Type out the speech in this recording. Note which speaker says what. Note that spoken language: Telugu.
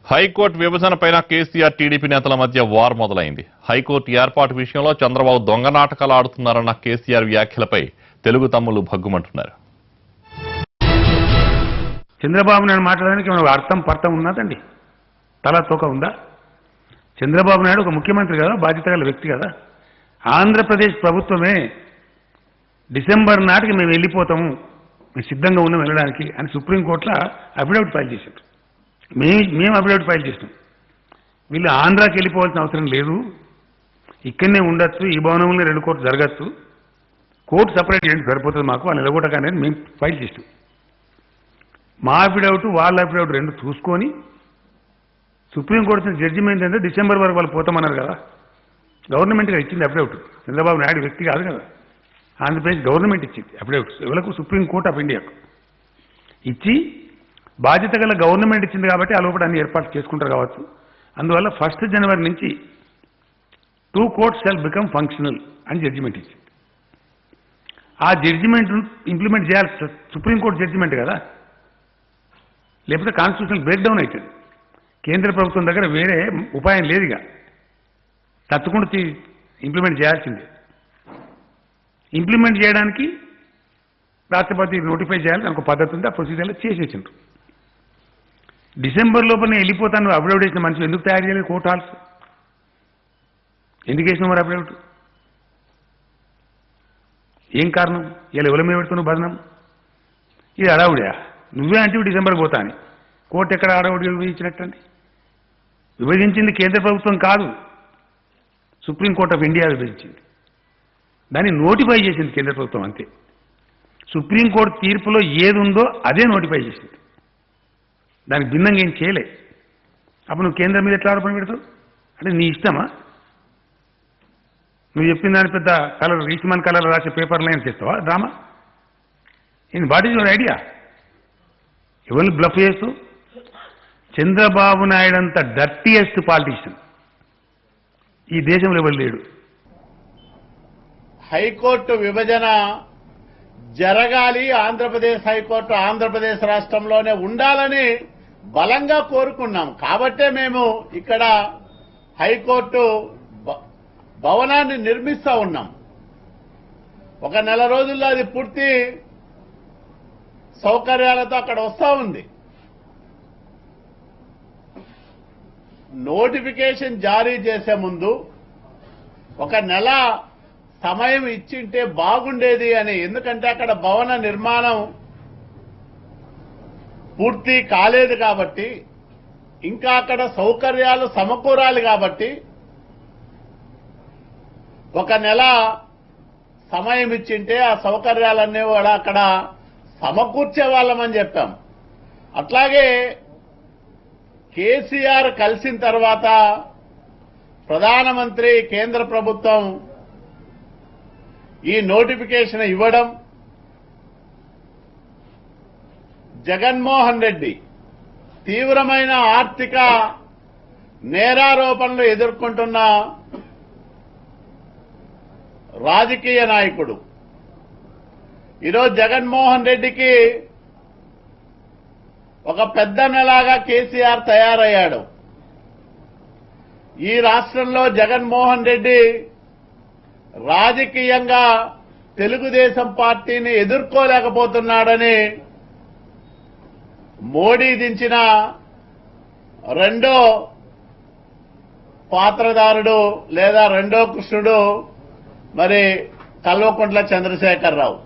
Speaker 1: హైకోర్టు విభజనపైన కేసీఆర్ టీడీపీ నేతల మధ్య వార్ మొదలైంది. హైకోర్టు ఏర్పాటు విషయంలో చంద్రబాబు దొంగ నాటకాలు ఆడుతున్నారన్న కేసీఆర్ వ్యాఖ్యలపై తెలుగు తమ్ముళ్లు భగ్గుమంటున్నారు.
Speaker 2: చంద్రబాబు నాయుడు మాట్లాడడానికి మనకు అర్థం పర్థం ఉన్నదండి, తల తోక ఉందా? చంద్రబాబు నాయుడు ఒక ముఖ్యమంత్రి కదా, బాధ్యత గల వ్యక్తి కదా. ఆంధ్రప్రదేశ్ ప్రభుత్వమే డిసెంబర్ నాటికి మేము వెళ్ళిపోతాము, మేము సిద్ధంగా ఉన్నాం వెళ్ళడానికి అని సుప్రీంకోర్టులో అఫిడవిట్ ఫైల్ చేశారు. మేము అఫిడవిట్ ఫైల్ చేసినాం. వీళ్ళు ఆంధ్రాకి వెళ్ళిపోవాల్సిన అవసరం లేదు, ఇక్కడనే ఉండొచ్చు, ఈ భవనంలో 2 కోర్టు జరగచ్చు, కోర్టు సపరేట్ చేయండి సరిపోతుంది మాకు వాళ్ళు నిలగొట్టగానే మేము ఫైల్ చేసినాం. మా అఫిడవిట్ వాళ్ళ అఫిడవిట్ 2 చూసుకొని సుప్రీంకోర్టు జడ్జిమెంట్ అంటే డిసెంబర్ వరకు వాళ్ళు పోతామన్నారు కదా. గవర్నమెంట్గా ఇచ్చింది అఫిడవిట్, చంద్రబాబు నాయుడు వ్యక్తి కాదు కదా, ఆంధ్రప్రదేశ్ గవర్నమెంట్ ఇచ్చింది అఫిడవిట్ ఎవరికి? సుప్రీంకోర్టు ఆఫ్ ఇండియాకు ఇచ్చి బాధ్యత గల గవర్నమెంట్ ఇచ్చింది కాబట్టి ఆ లోపల అన్ని ఏర్పాట్లు చేసుకుంటారు కావచ్చు. అందువల్ల 1 జనవరి నుంచి 2 కోర్ట్స్ షాల్ బికమ్ ఫంక్షనల్ అని జడ్జిమెంట్ ఇచ్చింది. ఆ జడ్జిమెంట్ ఇంప్లిమెంట్ చేయాలి సుప్రీంకోర్టు జడ్జిమెంట్ కదా, లేకపోతే కాన్స్టిట్యూషనల్ బ్రేక్ డౌన్ అవుతుంది. కేంద్ర ప్రభుత్వం దగ్గర వేరే ఉపాయం లేదు, ఇక తట్టుకుంటూ ఇంప్లిమెంట్ చేయాల్సిందే. ఇంప్లిమెంట్ చేయడానికి రాష్ట్రపతి నోటిఫై చేయాలి, దానికి ఒక పద్ధతి ఉంది, ఆ ప్రొసీజర్లో చేసేసిండ్రు. డిసెంబర్ లోపలనే వెళ్ళిపోతాను అఫిడవిట్ వేసిన మనిషి ఎందుకు తయారు చేయలేదు? కోర్టు హాల్స్ ఎందుకు వేసినావు మరి అఫిడవిట్? ఏం కారణం? ఇలా ఎవరి మీద పెడుతున్నావు బదనం? ఇది అడావుడియా? నువ్వే అంటే డిసెంబర్కి పోతా అని కోర్టు ఎక్కడ అడావుడి విభజించినట్టండి? విభజించింది కేంద్ర ప్రభుత్వం కాదు, సుప్రీంకోర్టు ఆఫ్ ఇండియా విభజించింది. దాన్ని నోటిఫై చేసింది కేంద్ర ప్రభుత్వం అంతే. సుప్రీంకోర్టు తీర్పులో ఏది ఉందో అదే నోటిఫై చేసింది, దానికి భిన్నంగా ఏం చేయలే. అప్పుడు నువ్వు కేంద్రం మీద ఎట్లా ఆరోపణ పెడతావు? అంటే నీ ఇష్టమా? నువ్వు చెప్పిన దాని పెద్ద కలర్ రీచ్మన్ కలర్ రాసే పేపర్ లైన్ చేస్తావా drama? What is your idea? ఎవరిని బ్లఫ్ చేస్తూ? చంద్రబాబు నాయుడు అంత డర్టీయెస్ట్ పాలిటిషియన్ ఈ దేశంలో ఎవరు లేడు.
Speaker 3: హైకోర్టు విభజన జరగాలి, ఆంధ్రప్రదేశ్ హైకోర్టు ఆంధ్రప్రదేశ్ రాష్ట్రంలోనే ఉండాలని బలంగా కోరుకున్నాం. కాబట్టే మేము ఇక్కడ హైకోర్టు భవనాన్ని నిర్మిస్తా ఉన్నాం. ఒక నెల రోజుల్లో అది పూర్తి సౌకర్యాలతో అక్కడ వస్తా ఉంది. నోటిఫికేషన్ జారీ చేసే ముందు ఒక నెల సమయం ఇచ్చింటే బాగుండేది అని, ఎందుకంటే అక్కడ భవన నిర్మాణం పూర్తి కాలేదు కాబట్టి, ఇంకా అక్కడ సౌకర్యాలు సమకూరాలి కాబట్టి ఒక నెల సమయం ఇచ్చింటే ఆ సౌకర్యాలన్నీ కూడా అక్కడ సమకూర్చే వాళ్ళమని చెప్పాం. అట్లాగే కేసీఆర్ కలిసిన తర్వాత ప్రధానమంత్రి కేంద్ర ప్రభుత్వం ఈ నోటిఫికేషన్ ఇవ్వడం, జగన్మోహన్ రెడ్డి తీవ్రమైన ఆర్థిక నేరారోపణలు ఎదుర్కొంటున్న రాజకీయ నాయకుడు. ఈరోజు జగన్మోహన్ రెడ్డికి ఒక పెద్ద నెలాగా కేసీఆర్ తయారయ్యాడు. ఈ రాష్ట్రంలో జగన్మోహన్ రెడ్డి రాజకీయంగా తెలుగుదేశం పార్టీని ఎదుర్కోలేకపోతున్నాడని మోడీ దించిన రెండో పాత్రధారుడు లేదా రెండో కృష్ణుడు మరి కల్వకుంట్ల చంద్రశేఖరరావు.